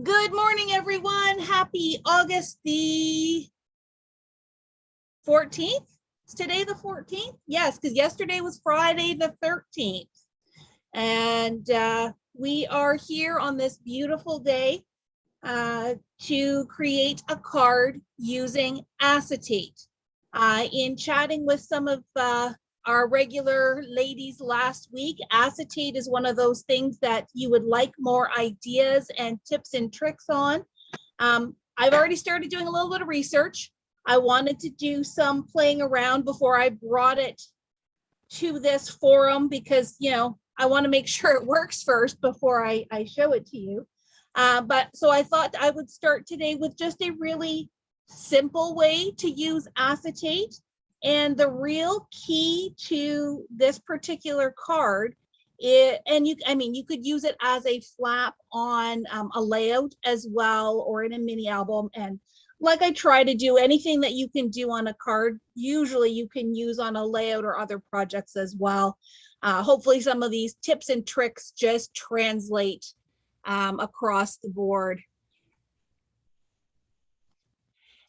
Good morning, everyone. Happy August the 14th. Is today the 14th? Yes, because yesterday was Friday the 13th. And we are here on this beautiful day to create a card using acetate. In chatting with some of our regular ladies last week, acetate is one of those things that you would like more ideas and tips and tricks on. I've already started doing a little bit of research. I wanted to do some playing around before I brought it to this forum because, you know, I want to make sure it works first before I show it to you. So I thought I would start today with just a really simple way to use acetate. And the real key to this particular card is, you could use it as a flap on a layout as well, or in a mini album. And like I try to do, anything that you can do on a card, usually you can use on a layout or other projects as well. Hopefully some of these tips and tricks just translate across the board.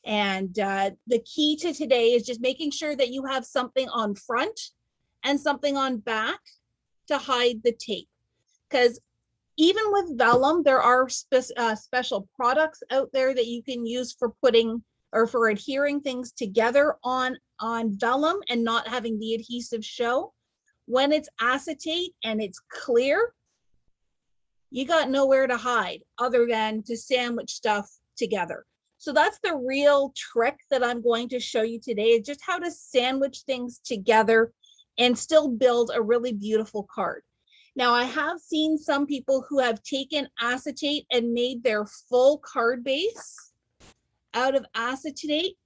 And the key to today is just making sure that you have something on front and something on back to hide the tape. Because even with vellum, there are special products out there that you can use for putting or for adhering things together on vellum and not having the adhesive show. When it's acetate and it's clear, you got nowhere to hide other than to sandwich stuff together. So that's the real trick that I'm going to show you today, is just how to sandwich things together and still build a really beautiful card. Now, I have seen some people who have taken acetate and made their full card base out of acetate.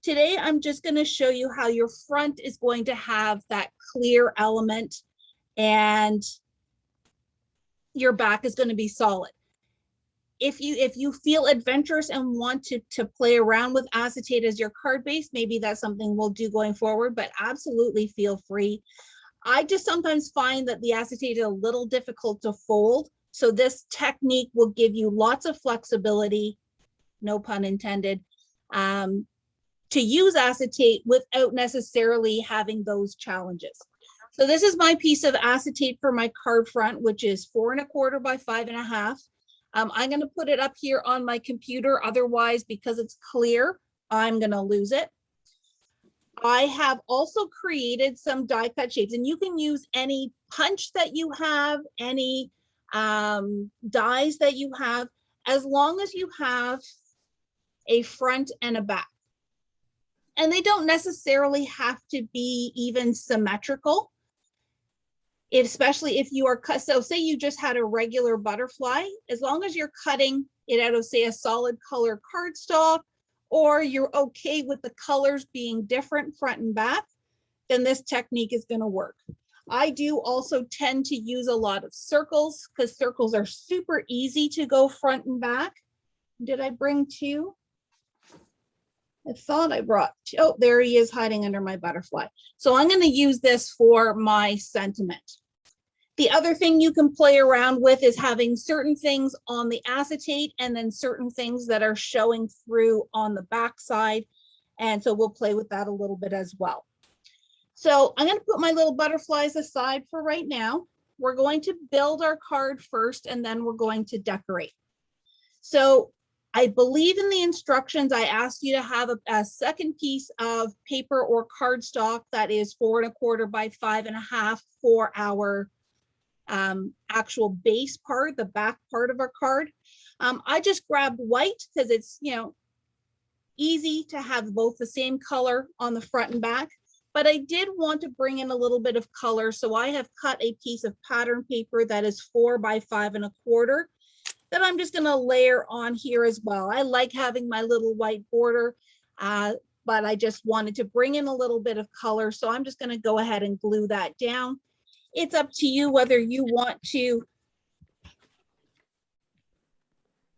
Today, I'm just going to show you how your front is going to have that clear element and your back is going to be solid. If you feel adventurous and want to play around with acetate as your card base, maybe that's something we'll do going forward, but absolutely feel free. I just sometimes find that the acetate is a little difficult to fold. So this technique will give you lots of flexibility, no pun intended, to use acetate without necessarily having those challenges. So this is my piece of acetate for my card front, which is 4 1/4 by 5 1/2. I'm going to put it up here on my computer. Otherwise, because it's clear, I'm going to lose it. I have also created some die cut shapes, and you can use any punch that you have, any dies that you have, as long as you have a front and a back. And they don't necessarily have to be even symmetrical. Especially if you are cut, so say you just had a regular butterfly, as long as you're cutting it out of, say, a solid color cardstock, or you're okay with the colors being different front and back, then this technique is going to work. I do also tend to use a lot of circles because circles are super easy to go front and back. Did I bring two? I thought I brought two. Oh, there he is hiding under my butterfly. So I'm going to use this for my sentiment. The other thing you can play around with is having certain things on the acetate and then certain things that are showing through on the back side. And so we'll play with that a little bit as well. So I'm going to put my little butterflies aside for right now. We're going to build our card first, and then we're going to decorate. So I believe in the instructions, I asked you to have a second piece of paper or cardstock that is 4 1/4 by 5 1/2 for our actual base part, the back part of our card. I just grabbed white because it's, you know, easy to have both the same color on the front and back, but I did want to bring in a little bit of color. So I have cut a piece of pattern paper that is 4 by 5 1/4 that I'm just going to layer on here as well. I like having my little white border, but I just wanted to bring in a little bit of color. So I'm just going to go ahead and glue that down. It's up to you whether you want to.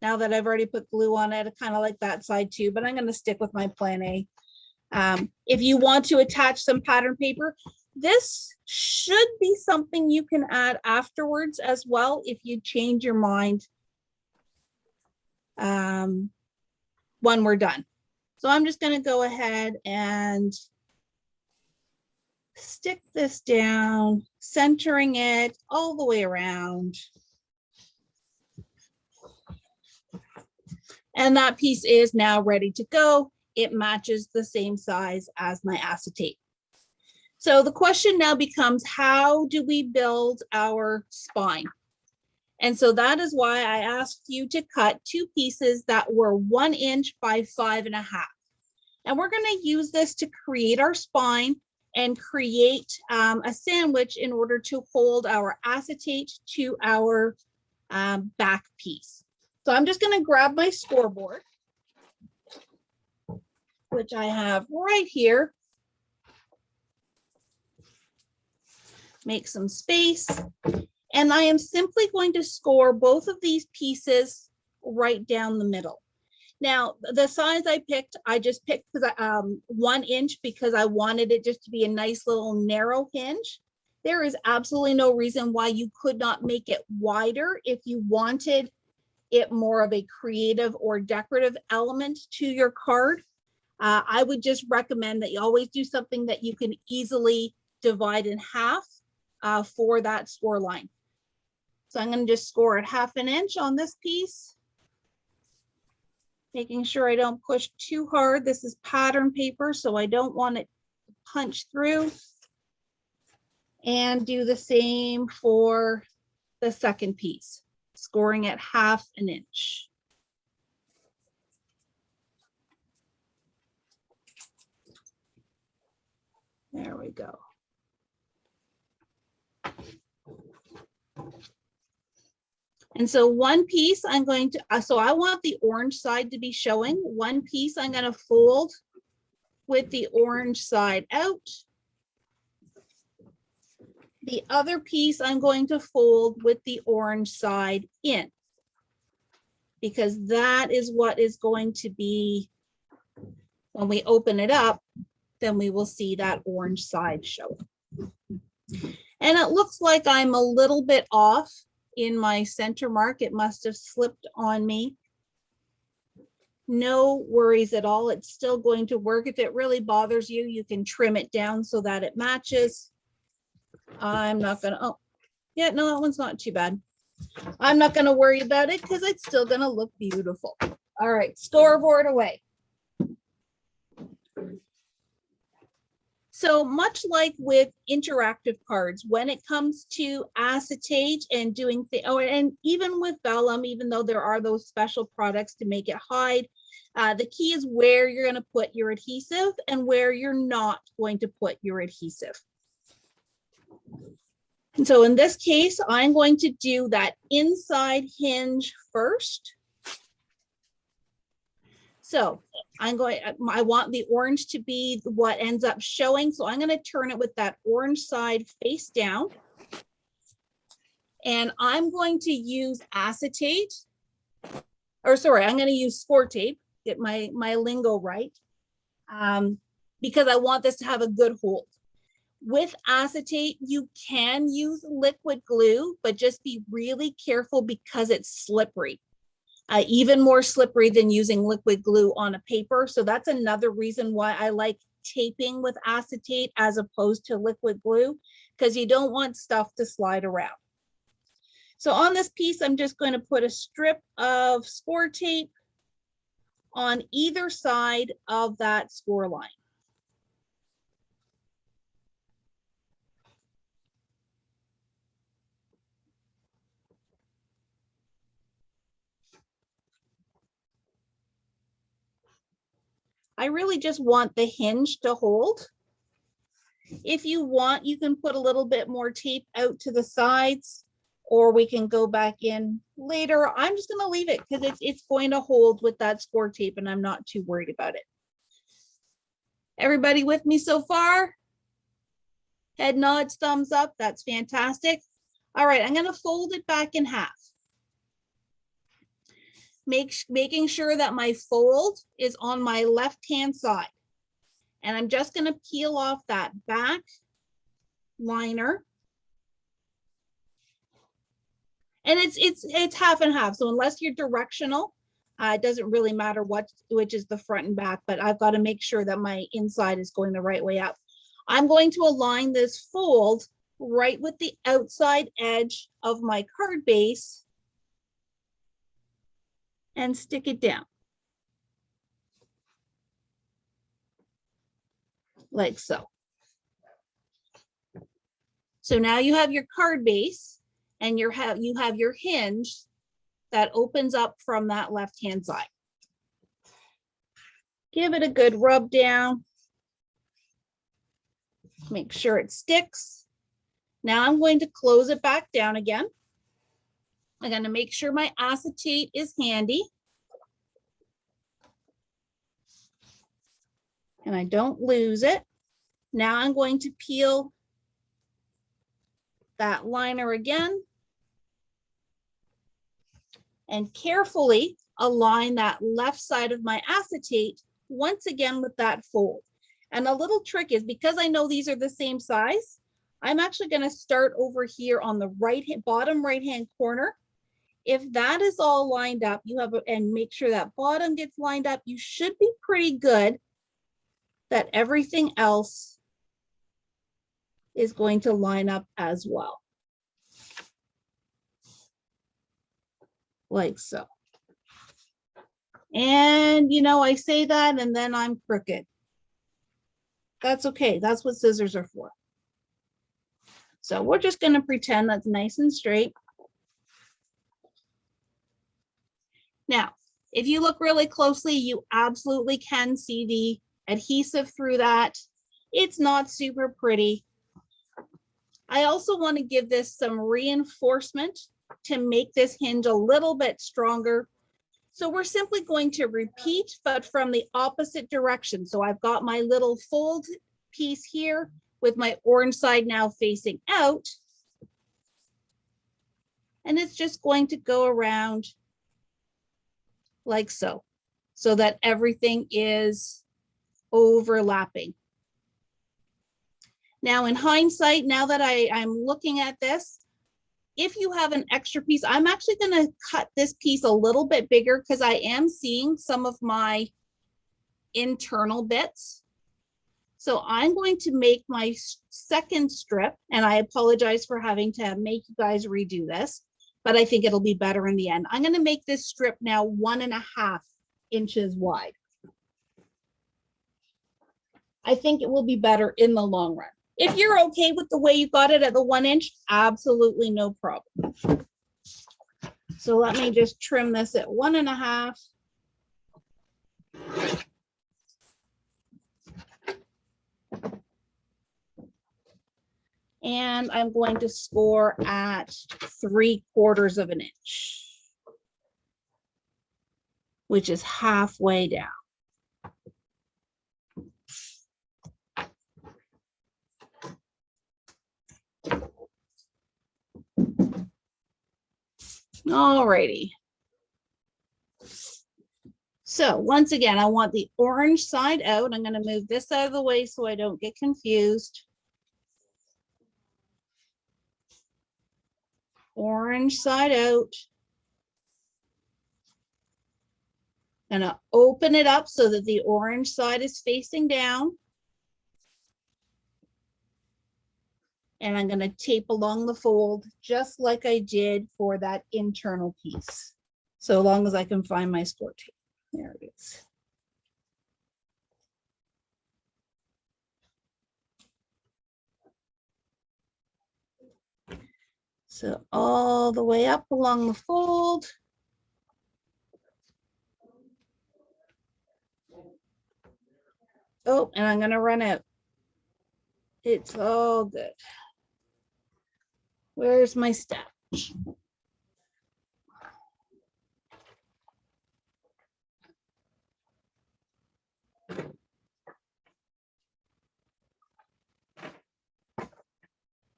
Now that I've already put glue on it, I kind of like that side too, but I'm going to stick with my plan A. If you want to attach some pattern paper, this should be something you can add afterwards as well if you change your mind when we're done. So I'm just going to go ahead and stick this down, centering it all the way around. And that piece is now ready to go. It matches the same size as my acetate. So the question now becomes, how do we build our spine? And so that is why I asked you to cut 2 pieces that were 1 inch by 5.5. And we're going to use this to create our spine and create a sandwich in order to hold our acetate to our back piece. So I'm just going to grab my scoreboard, which I have right here. Make some space. And I am simply going to score both of these pieces right down the middle. Now, the size I just picked 1 inch because I wanted it just to be a nice little narrow hinge. There is absolutely no reason why you could not make it wider if you wanted it more of a creative or decorative element to your card. I would just recommend that you always do something that you can easily divide in half for that score line. So I'm going to just score it 1/2 inch on this piece, making sure I don't push too hard. This is pattern paper, so I don't want it to punch through. And do the same for the second piece, scoring it 1/2 inch. There we go. And so one piece I'm going to, so I want the orange side to be showing. One piece I'm going to fold with the orange side out. The other piece I'm going to fold with the orange side in, because that is what is going to be, when we open it up, then we will see that orange side showing. And it looks like I'm a little bit off in my center mark. It must have slipped on me. No worries at all. It's still going to work. If it really bothers you, you can trim it down so that it matches. I'm not gonna, oh, yeah, no, that one's not too bad. I'm not gonna worry about it because it's still gonna look beautiful. All right, scoreboard away. So much like with interactive cards, when it comes to acetate and doing things, and even with vellum, even though there are those special products to make it hide, the key is where you're going to put your adhesive and where you're not going to put your adhesive. And so in this case, I'm going to do that inside hinge first. So I want the orange to be what ends up showing. So I'm going to turn it with that orange side face down. And I'm going to use acetate, or sorry, I'm going to use score tape, get my lingo right, because I want this to have a good hold. With acetate, you can use liquid glue, but just be really careful because it's slippery. Even more slippery than using liquid glue on a paper. So that's another reason why I like taping with acetate as opposed to liquid glue, because you don't want stuff to slide around. So on this piece, I'm just going to put a strip of score tape on either side of that score line. I really just want the hinge to hold. If you want, you can put a little bit more tape out to the sides, or we can go back in later. I'm just going to leave it because it's going to hold with that score tape, and I'm not too worried about it. Everybody with me so far? Head nods, thumbs up. That's fantastic. All right, I'm going to fold it back in half. Making sure that my fold is on my left-hand side. And I'm just going to peel off that back liner. And it's half and half. So unless you're directional, It doesn't really matter which is the front and back, but I've got to make sure that my inside is going the right way up. I'm going to align this fold right with the outside edge of my card base and stick it down. Like so. So now you have your card base and you have your hinge that opens up from that left-hand side. Give it a good rub down. Make sure it sticks. Now I'm going to close it back down again. I'm going to make sure my acetate is handy. And I don't lose it. Now I'm going to peel that liner again and carefully align that left side of my acetate once again with that fold. And a little trick is, because I know these are the same size, I'm actually going to start over here on the bottom right hand corner. If that is all lined up, and make sure that bottom gets lined up, you should be pretty good that everything else is going to line up as well. Like so. And I say that and then I'm crooked. That's okay. That's what scissors are for. So we're just going to pretend that's nice and straight. Now, if you look really closely, you absolutely can see the adhesive through that. It's not super pretty. I also want to give this some reinforcement to make this hinge a little bit stronger. So we're simply going to repeat, but from the opposite direction. So I've got my little fold piece here with my orange side now facing out. And it's just going to go around like so, so that everything is overlapping. Now, in hindsight, now that I'm looking at this, if you have an extra piece, I'm actually going to cut this piece a little bit bigger because I am seeing some of my internal bits. So I'm going to make my second strip, and I apologize for having to make you guys redo this, but I think it'll be better in the end. I'm going to make this strip now 1.5 inches wide. I think it will be better in the long run. If you're okay with the way you got it at the 1 inch, absolutely no problem. So let me just trim this at 1.5. And I'm going to score at 3/4 of an inch, which is halfway down. All righty. So once again, I want the orange side out. I'm going to move this out of the way so I don't get confused. Orange side out. I'm going to open it up so that the orange side is facing down. And I'm going to tape along the fold just like I did for that internal piece. So long as I can find my score tape. There it is. So all the way up along the fold. Oh, and I'm going to run out. It's all good. Where's my stitch?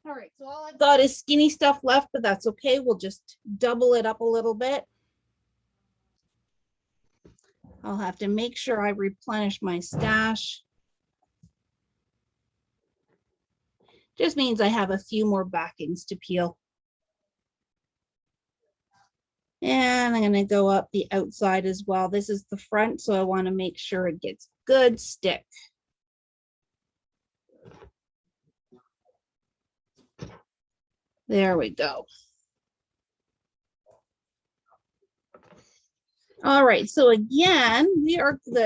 All right, so all I've got is skinny stuff left, but that's okay. We'll just double it up a little bit. I'll have to make sure I replenish my stash. Just means I have a few more backings to peel. And I'm going to go up the outside as well. This is the front, so I want to make sure it gets good stick. There we go. All right, so again,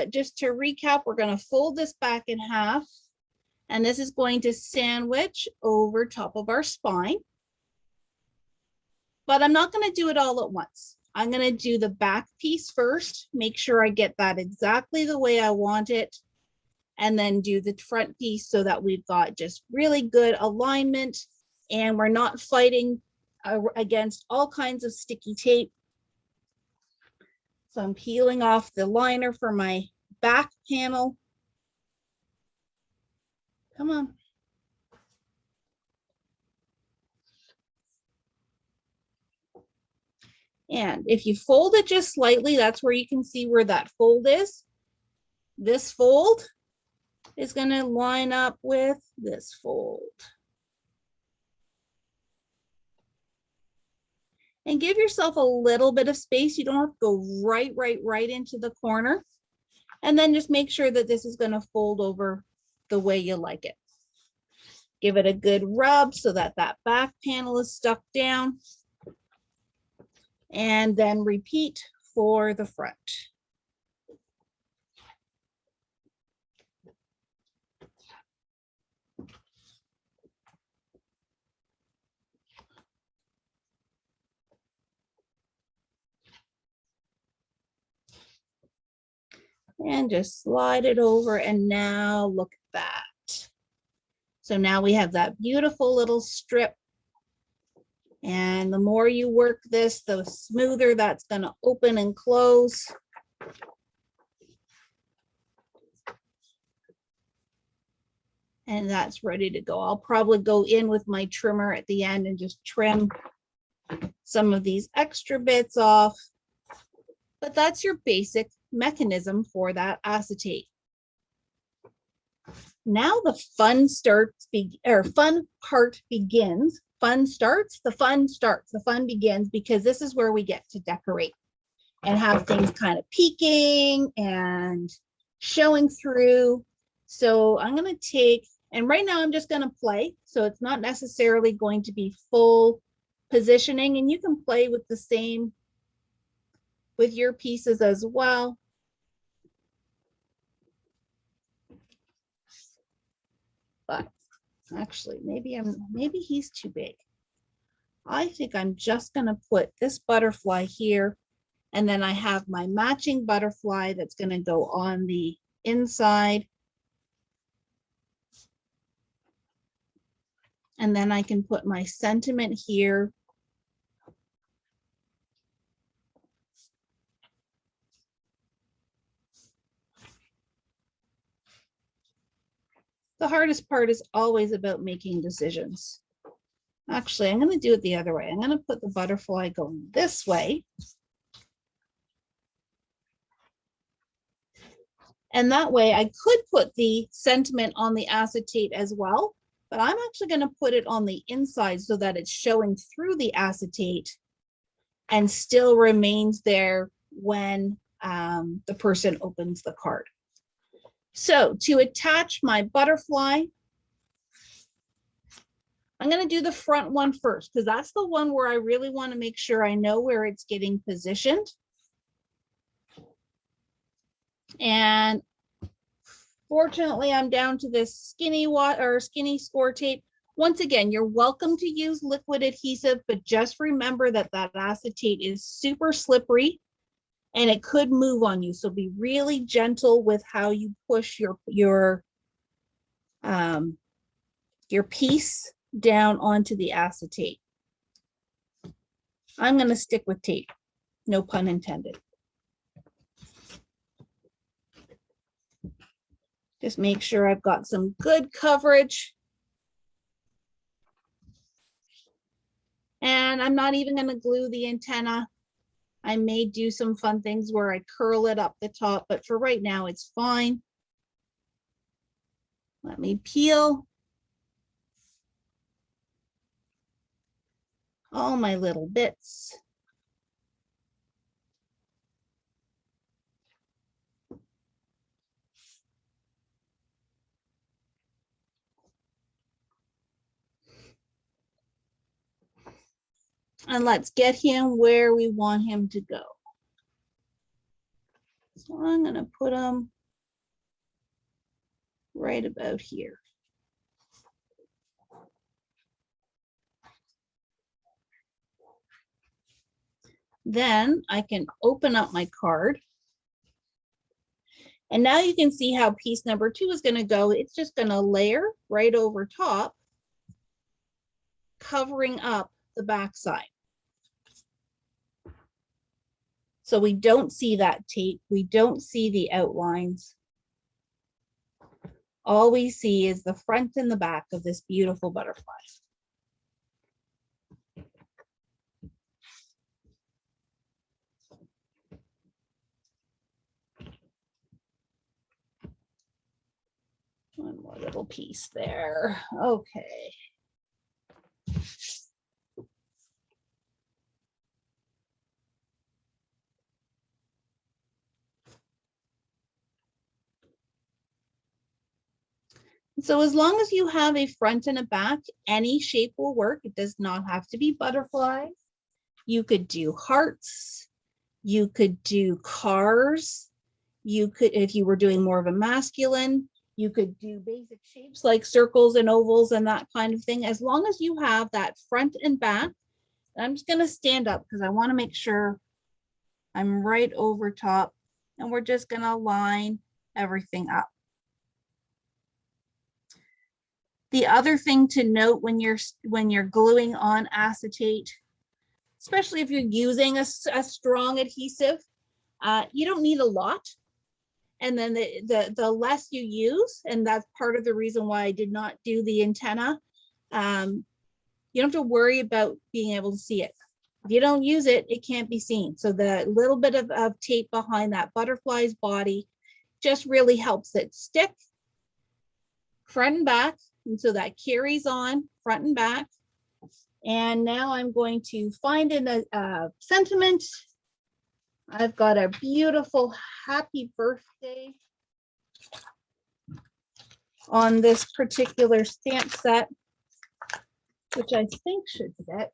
just to recap, we're going to fold this back in half, and this is going to sandwich over top of our spine. But I'm not going to do it all at once. I'm going to do the back piece first, make sure I get that exactly the way I want it, and then do the front piece so that we've got just really good alignment and we're not fighting against all kinds of sticky tape. So I'm peeling off the liner for my back panel. Come on. And if you fold it just slightly, that's where you can see where that fold is. This fold is going to line up with this fold. And give yourself a little bit of space. You don't have to go right into the corner. And then just make sure that this is going to fold over the way you like it. Give it a good rub so that that back panel is stuck down. And then repeat for the front. And just slide it over, and now look at that. So now we have that beautiful little strip. And the more you work this, the smoother that's going to open and close. And that's ready to go. I'll probably go in with my trimmer at the end and just trim some of these extra bits off. But that's your basic mechanism for that acetate. Now the fun part begins. Fun starts, the fun begins, because this is where we get to decorate and have things kind of peeking and showing through. So I'm going to take, and right now I'm just going to play. So it's not necessarily going to be full positioning, and you can play with the same with your pieces as well. But actually, maybe he's too big. I think I'm just going to put this butterfly here, and then I have my matching butterfly that's going to go on the inside. And then I can put my sentiment here. The hardest part is always about making decisions. Actually, I'm going to do it the other way. I'm going to put the butterfly going this way. And that way I could put the sentiment on the acetate as well, but I'm actually going to put it on the inside so that it's showing through the acetate and still remains there when the person opens the card. So to attach my butterfly, I'm going to do the front one first, because that's the one where I really want to make sure I know where it's getting positioned. And fortunately, I'm down to this skinny score tape. Once again, you're welcome to use liquid adhesive, but just remember that that acetate is super slippery and it could move on you. So be really gentle with how you push your piece down onto the acetate. I'm going to stick with tape, no pun intended. Just make sure I've got some good coverage. And I'm not even going to glue the antenna. I may do some fun things where I curl it up the top, but for right now, it's fine. Let me peel all my little bits. And let's get him where we want him to go. So I'm going to put him right about here. Then I can open up my card. And now you can see how piece number 2 is going to go. It's just going to layer right over top, covering up the back side. So we don't see that tape. We don't see the outlines. All we see is the front and the back of this beautiful butterfly. One more little piece there. Okay. So as long as you have a front and a back, any shape will work. It does not have to be butterflies. You could do hearts. You could do cars. You could, if you were doing more of a masculine, you could do basic shapes like circles and ovals and that kind of thing. As long as you have that front and back, and I'm just going to stand up because I want to make sure I'm right over top, and we're just going to line everything up. The other thing to note when you're gluing on acetate, especially if you're using a strong adhesive, you don't need a lot. And then the less you use, and that's part of the reason why I did not do the antenna, you don't have to worry about being able to see it. If you don't use it, it can't be seen. So the little bit of tape behind that butterfly's body just really helps it stick front and back. And so that carries on front and back. And now I'm going to find in a sentiment. I've got a beautiful happy birthday on this particular stamp set, which I think should fit.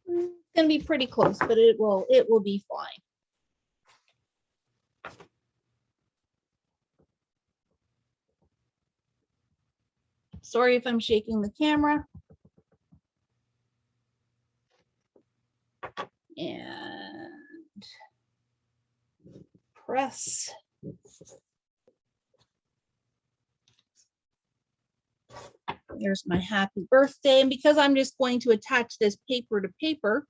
It's going to be pretty close, but it will be fine. Sorry if I'm shaking the camera. And press. There's my happy birthday. And because I'm just going to attach this paper to paper,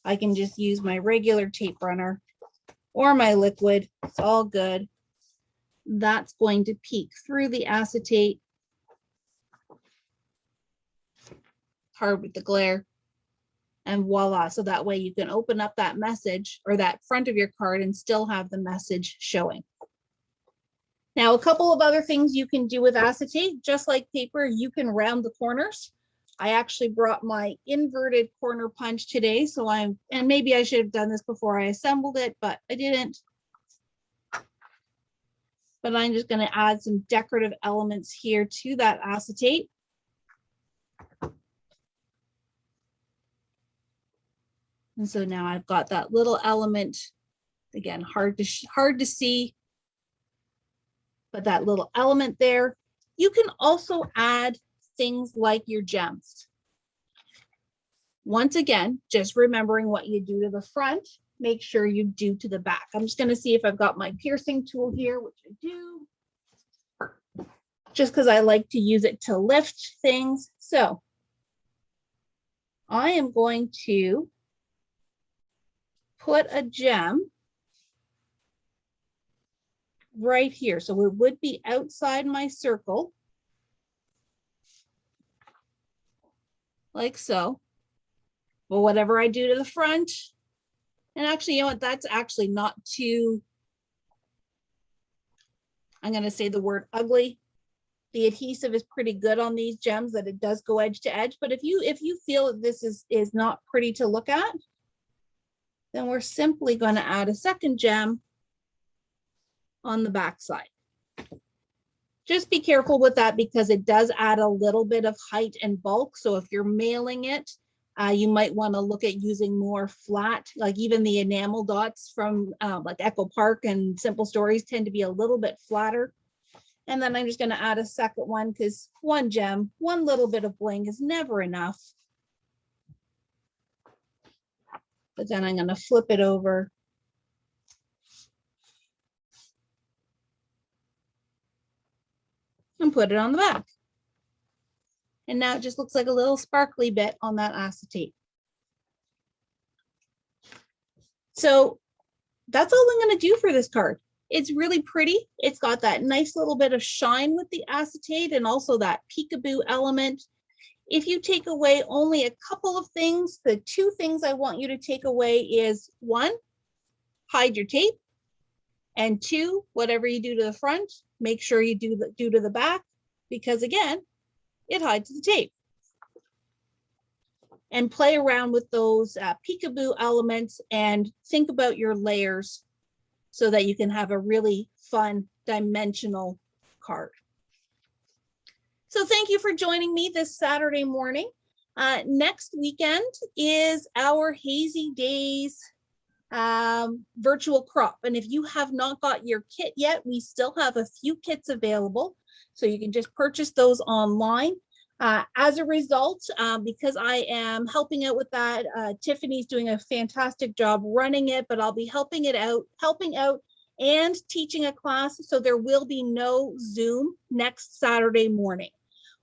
I can just use my regular tape runner or my liquid. It's all good. That's going to peek through the acetate. Hard with the glare. And voila. So that way you can open up that message or that front of your card and still have the message showing. Now, a couple of other things you can do with acetate, just like paper, you can round the corners. I actually brought my inverted corner punch today. So and maybe I should have done this before I assembled it, but I didn't. But I'm just going to add some decorative elements here to that acetate. And so now I've got that little element, again, hard to see, but that little element there. You can also add things like your gems. Once again, just remembering what you do to the front, make sure you do to the back. I'm just going to see if I've got my piercing tool here, which I do, just because I like to use it to lift things. So I am going to put a gem right here. So it would be outside my circle, like so. But whatever I do to the front, and actually, you know what, that's actually not too, I'm going to say the word ugly. The adhesive is pretty good on these gems, that it does go edge to edge. But if you feel that this is not pretty to look at, then we're simply going to add a second gem on the back side. Just be careful with that because it does add a little bit of height and bulk. So if you're mailing it, you might want to look at using more flat, like even the enamel dots from like Echo Park and Simple Stories tend to be a little bit flatter. And then I'm just going to add a second one because one gem, one little bit of bling is never enough. But then I'm going to flip it over. And put it on the back. And now it just looks like a little sparkly bit on that acetate. So that's all I'm going to do for this card. It's really pretty. It's got that nice little bit of shine with the acetate and also that peekaboo element. If you take away only a couple of things, the two things I want you to take away is one, hide your tape. And two, whatever you do to the front, make sure you do to the back, because again, it hides the tape. And play around with those peekaboo elements and think about your layers so that you can have a really fun dimensional card. So thank you for joining me this Saturday morning. Next weekend is our Hazy Days virtual crop. And if you have not got your kit yet, we still have a few kits available. So you can just purchase those online. As a result, because I am helping out with that, Tiffany's doing a fantastic job running it, but I'll be helping out and teaching a class. So there will be no Zoom next Saturday morning.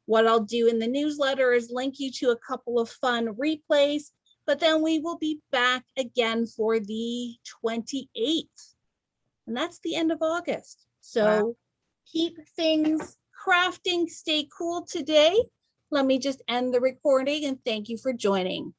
What I'll do in the newsletter is link you to a couple of fun replays, but then we will be back again for the 28th. And that's the end of August. So keep things crafting, stay cool today. Let me just end the recording and thank you for joining.